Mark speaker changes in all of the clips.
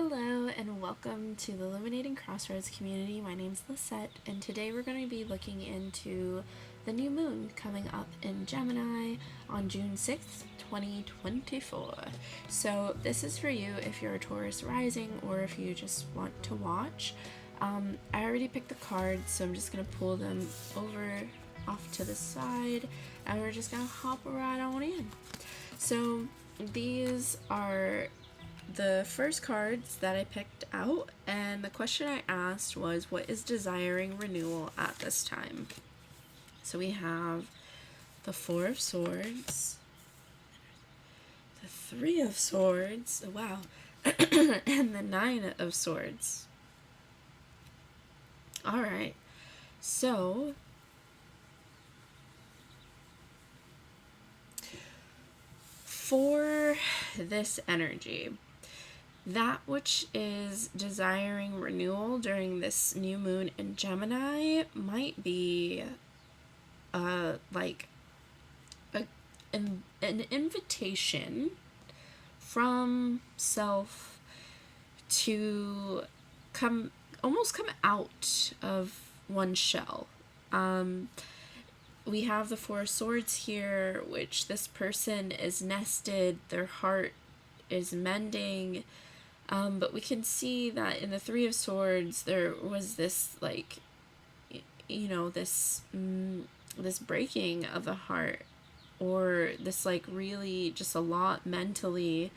Speaker 1: Hello and welcome to the Illuminating Crossroads community. My name's Lisette, and today we're going to be looking into the new moon coming up in Gemini on June 6th, 2024. So this is for you if you're a Taurus rising or if you just want to watch. I already picked the cards, so I'm just going to pull them over off to the side and we're just going to hop right on in. So these are the first cards that I picked out, and the question I asked was, what is desiring renewal at this time? So we have the Four of Swords, the Three of Swords, wow, and the Nine of Swords. Alright, so for this energy, that which is desiring renewal during this new moon in Gemini might be an invitation from self to come out of one's shell. We have the Four of Swords here, which this person is nested, their heart is mending. But we can see that in the Three of Swords, there was this, this breaking of the heart, or this, really just a lot mentally,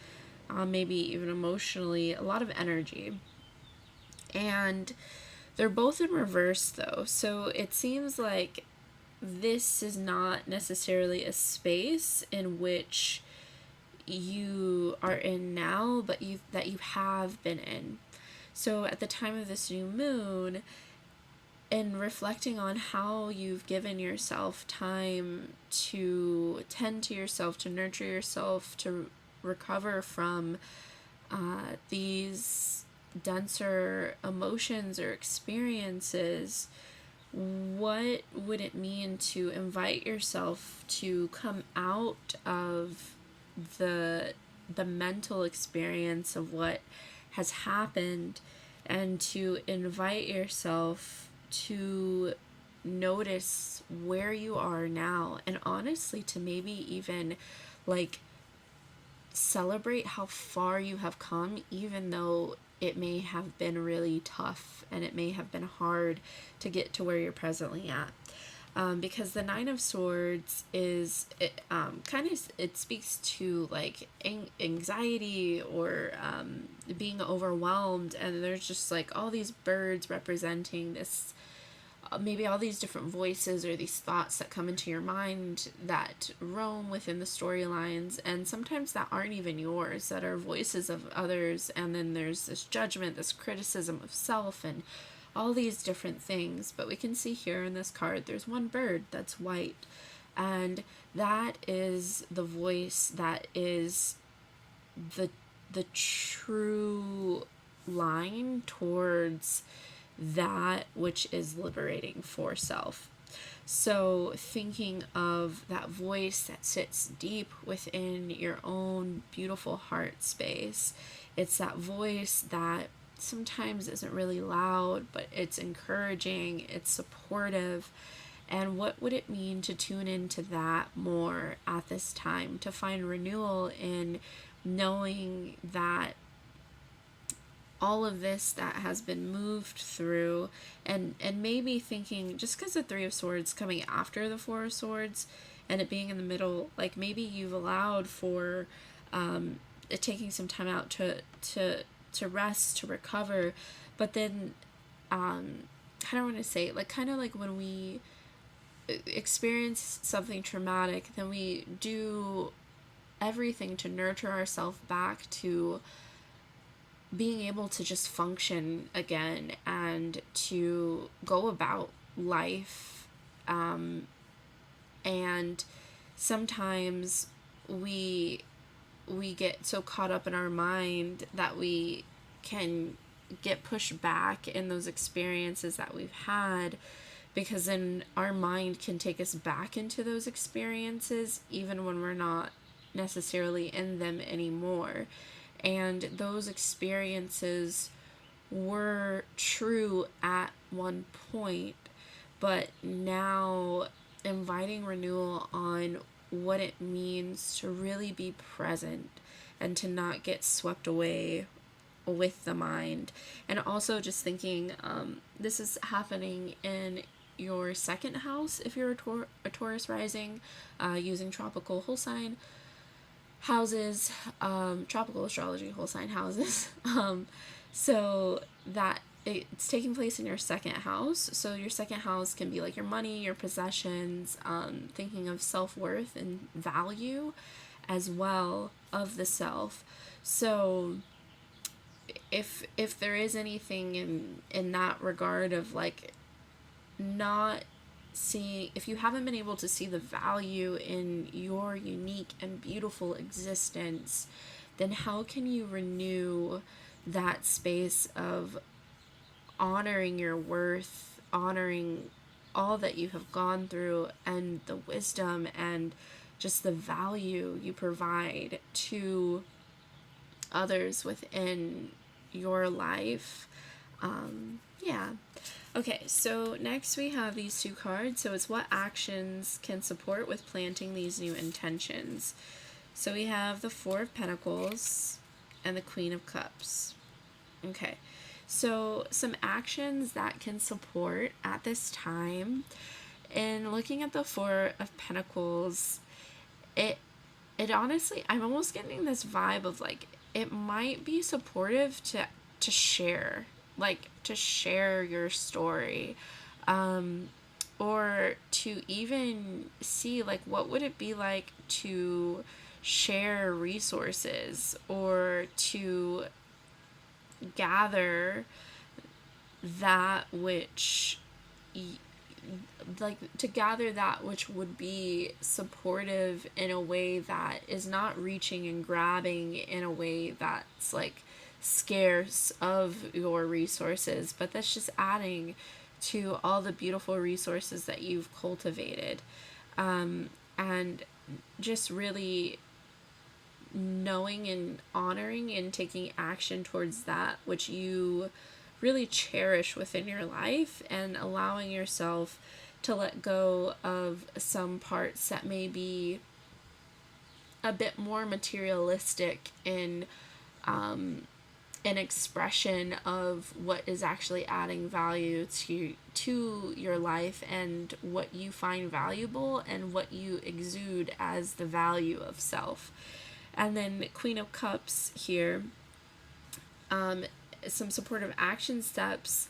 Speaker 1: maybe even emotionally, a lot of energy. And they're both in reverse, though, so it seems like this is not necessarily a space in which you are in now, but that you have been in. So at the time of this new moon, and reflecting on how you've given yourself time to tend to yourself, to nurture yourself, to recover from these denser emotions or experiences, what would it mean to invite yourself to come out of the mental experience of what has happened, and to invite yourself to notice where you are now, and honestly to maybe even celebrate how far you have come, even though it may have been really tough and it may have been hard to get to where you're presently at. Because the Nine of Swords is, it speaks to anxiety or being overwhelmed, and there's just all these birds representing this, maybe all these different voices or these thoughts that come into your mind that roam within the storylines, and sometimes that aren't even yours, that are voices of others, and then there's this judgment, this criticism of self, and all these different things. But we can see here in this card there's one bird that's white, and that is the voice that is the true line towards that which is liberating for self. So thinking of that voice that sits deep within your own beautiful heart space, it's that voice that sometimes isn't really loud, but it's encouraging, it's supportive. And what would it mean to tune into that more at this time, to find renewal in knowing that all of this that has been moved through, and maybe thinking, just because the Three of Swords coming after the Four of Swords and it being in the middle, maybe you've allowed for it taking some time out to rest, to recover. But then how do I want to say it, kind of like when we experience something traumatic, then we do everything to nurture ourselves back to being able to just function again and to go about life. And sometimes we get so caught up in our mind that we can get pushed back in those experiences that we've had, because then our mind can take us back into those experiences even when we're not necessarily in them anymore. And those experiences were true at one point, but now inviting renewal on what it means to really be present and to not get swept away with the mind. And also just thinking, this is happening in your second house if you're a Taurus rising, using tropical whole sign houses, tropical astrology whole sign houses. So that it's taking place in your second house. So your second house can be like your money, your possessions, thinking of self-worth and value as well of the self. So if there is anything in that regard of like not seeing, if you haven't been able to see the value in your unique and beautiful existence, then how can you renew that space of honoring your worth, honoring all that you have gone through, and the wisdom and just the value you provide to others within your life? Yeah. Okay, so next we have these two cards. So it's what actions can support with planting these new intentions. So we have the Four of Pentacles and the Queen of Cups. Okay, so some actions that can support at this time. In looking at the Four of Pentacles, it honestly, I'm almost getting this vibe of like it might be supportive to share, like to share your story, or to even see like what would it be like to share resources or to gather that which like to gather that which would be supportive in a way that is not reaching and grabbing in a way that's like scarce of your resources, but that's just adding to all the beautiful resources that you've cultivated, and just really knowing and honoring and taking action towards that which you really cherish within your life, and allowing yourself to let go of some parts that may be a bit more materialistic in an expression of what is actually adding value to your life and what you find valuable and what you exude as the value of self. And then Queen of Cups here, some supportive action steps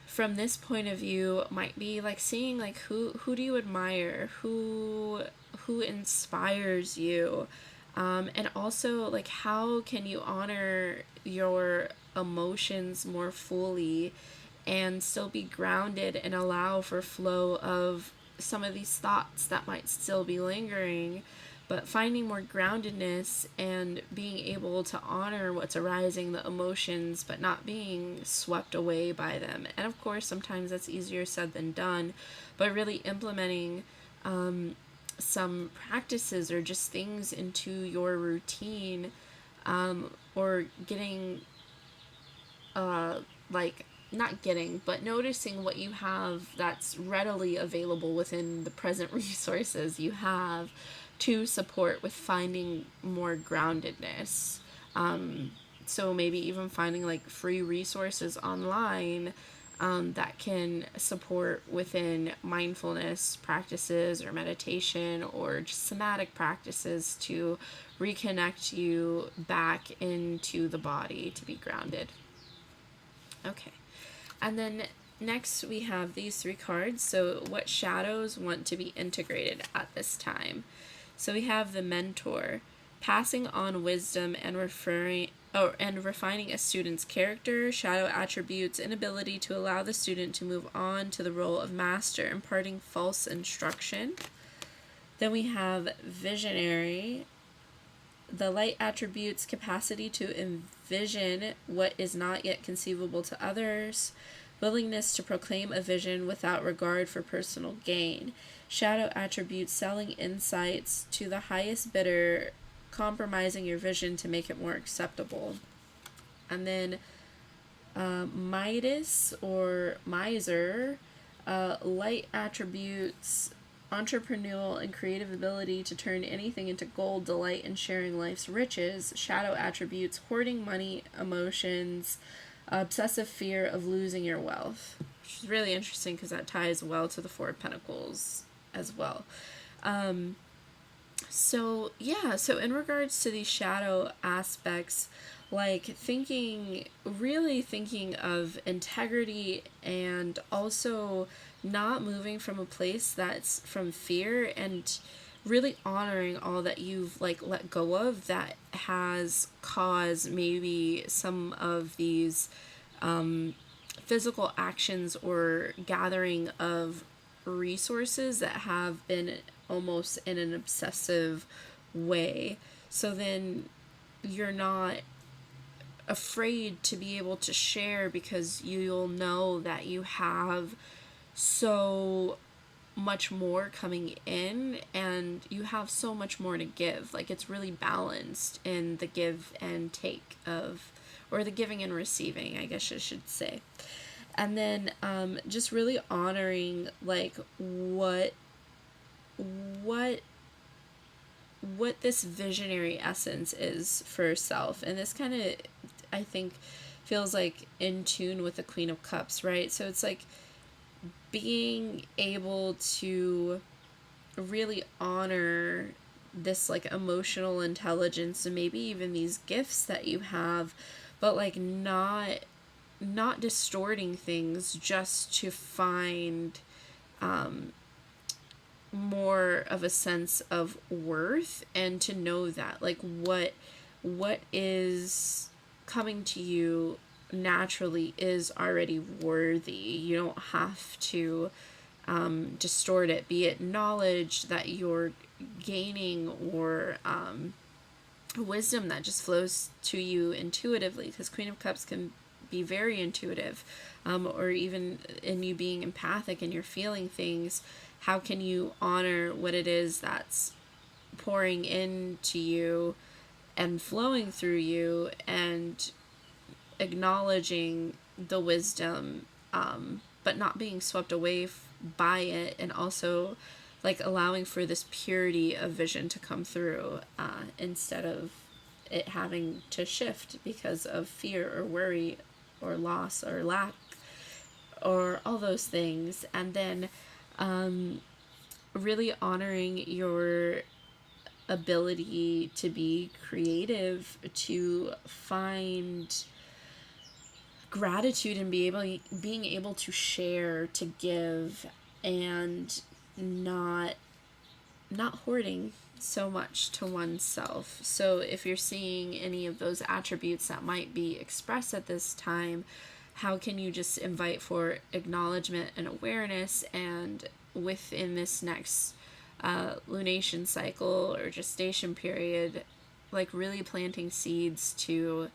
Speaker 1: from this point of view might be like seeing like who do you admire, who inspires you, and also like how can you honor your emotions more fully and still be grounded and allow for flow of some of these thoughts that might still be lingering, but finding more groundedness and being able to honor what's arising, the emotions, but not being swept away by them. And of course, sometimes that's easier said than done, but really implementing some practices or just things into your routine, or getting, like, not getting, but noticing what you have that's readily available within the present resources you have to support with finding more groundedness. So maybe even finding like free resources online that can support within mindfulness practices or meditation or just somatic practices to reconnect you back into the body to be grounded. Okay. And then next we have these three cards. So what shadows want to be integrated at this time? So we have the Mentor, passing on wisdom and refining a student's character, shadow attributes, and ability to allow the student to move on to the role of master, imparting false instruction. Then we have Visionary, the light attributes, capacity to envision what is not yet conceivable to others, willingness to proclaim a vision without regard for personal gain. Shadow attributes, selling insights to the highest bidder, compromising your vision to make it more acceptable. And then Midas or miser, light attributes, entrepreneurial and creative ability to turn anything into gold, delight in sharing life's riches. Shadow attributes, hoarding money, emotions, obsessive fear of losing your wealth, which is really interesting because that ties well to the Four of Pentacles as well. So in regards to these shadow aspects, like really thinking of integrity, and also not moving from a place that's from fear, and really honoring all that you've like let go of that has caused maybe some of these physical actions or gathering of resources that have been almost in an obsessive way. So then you're not afraid to be able to share, because you'll know that you have so much more coming in and you have so much more to give. Like, it's really balanced in the give and take of, or the giving and receiving, I guess I should say. And then just really honoring like what this visionary essence is for self. And this kind of, I think, feels like in tune with the Queen of Cups, right? So it's like being able to really honor this like emotional intelligence and maybe even these gifts that you have, but like not distorting things just to find more of a sense of worth, and to know that like what is coming to you naturally is already worthy. You don't have to distort it, be it knowledge that you're gaining, or wisdom that just flows to you intuitively, because Queen of Cups can be very intuitive, or even in you being empathic and you're feeling things. How can you honor what it is that's pouring into you and flowing through you, and acknowledging the wisdom, but not being swept away by it, and also like allowing for this purity of vision to come through, instead of it having to shift because of fear or worry or loss or lack or all those things. And then really honoring your ability to be creative, to find gratitude, and being able to share, to give, and not hoarding so much to oneself. So if you're seeing any of those attributes that might be expressed at this time, how can you just invite for acknowledgement and awareness, and within this next lunation cycle or gestation period, like really planting seeds to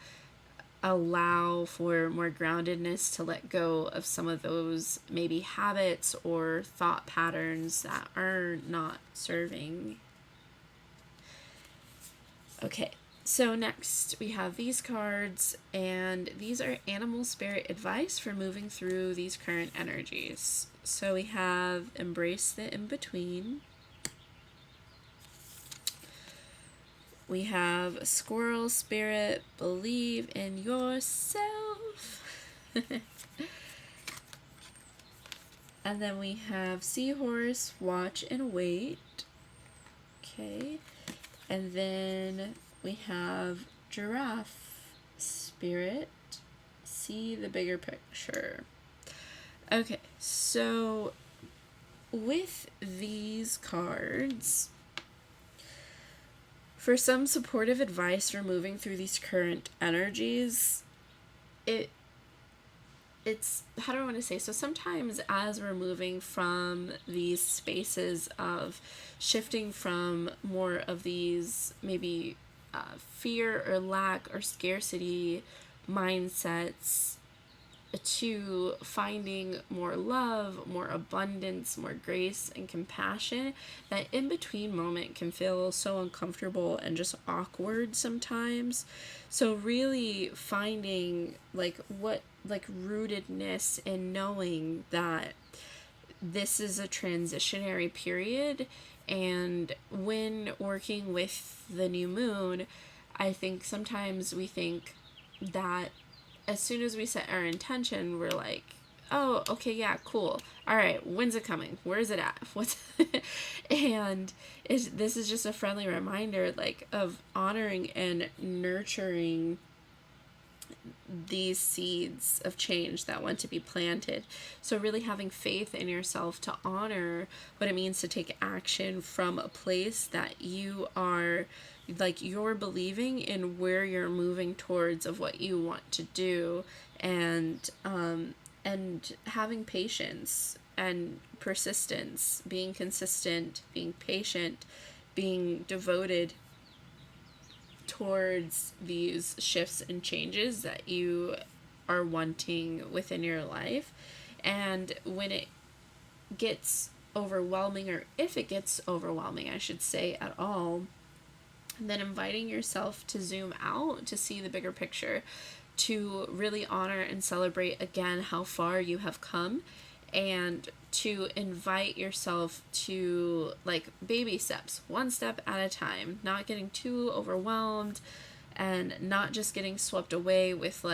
Speaker 1: allow for more groundedness, to let go of some of those maybe habits or thought patterns that are not serving. Okay, so next we have these cards, and these are animal spirit advice for moving through these current energies. So we have embrace the in-between. We have squirrel spirit, believe in yourself. And then we have seahorse, watch and wait. Okay. And then we have giraffe spirit, see the bigger picture. Okay, so with these cards, for some supportive advice for moving through these current energies, it's, how do I want to say? So sometimes as we're moving from these spaces of shifting from more of these maybe fear or lack or scarcity mindsets, to finding more love, more abundance, more grace and compassion, that in between moment can feel so uncomfortable and just awkward sometimes. So really finding rootedness in knowing that this is a transitionary period. And when working with the new moon, I think sometimes we think that as soon as we set our intention, we're like, oh, okay, yeah, cool. All right, when's it coming? Where is it at? What's and this is just a friendly reminder, of honoring and nurturing these seeds of change that want to be planted. So really having faith in yourself to honor what it means to take action from a place that you are you're believing in where you're moving towards of what you want to do, and having patience and persistence, being consistent, being patient, being devoted towards these shifts and changes that you are wanting within your life. And when it gets overwhelming, or if it gets overwhelming, I should say, at all, then inviting yourself to zoom out to see the bigger picture, to really honor and celebrate again how far you have come, and to invite yourself to baby steps, one step at a time, not getting too overwhelmed, and not just getting swept away with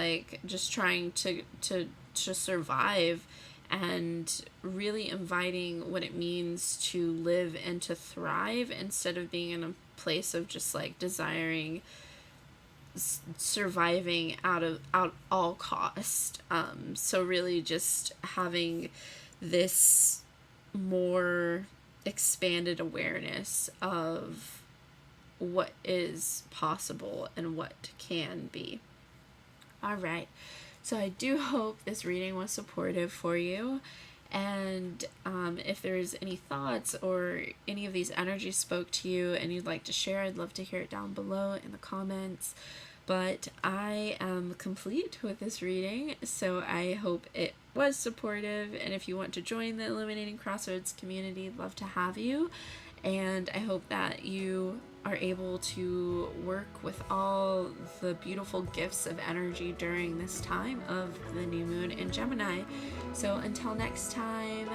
Speaker 1: just trying to survive, and really inviting what it means to live and to thrive, instead of being in a place of just desiring surviving out all cost. So really just having this more expanded awareness of what is possible and what can be. All right. So I do hope this reading was supportive for you. And if there's any thoughts or any of these energies spoke to you and you'd like to share, I'd love to hear it down below in the comments. But I am complete with this reading, so I hope it was supportive. And if you want to join the Illuminating Crossroads community, I'd love to have you. And I hope that you are able to work with all the beautiful gifts of energy during this time of the new moon in Gemini. So until next time,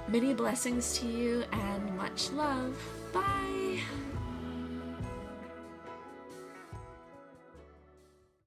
Speaker 1: many blessings to you and much love. Bye!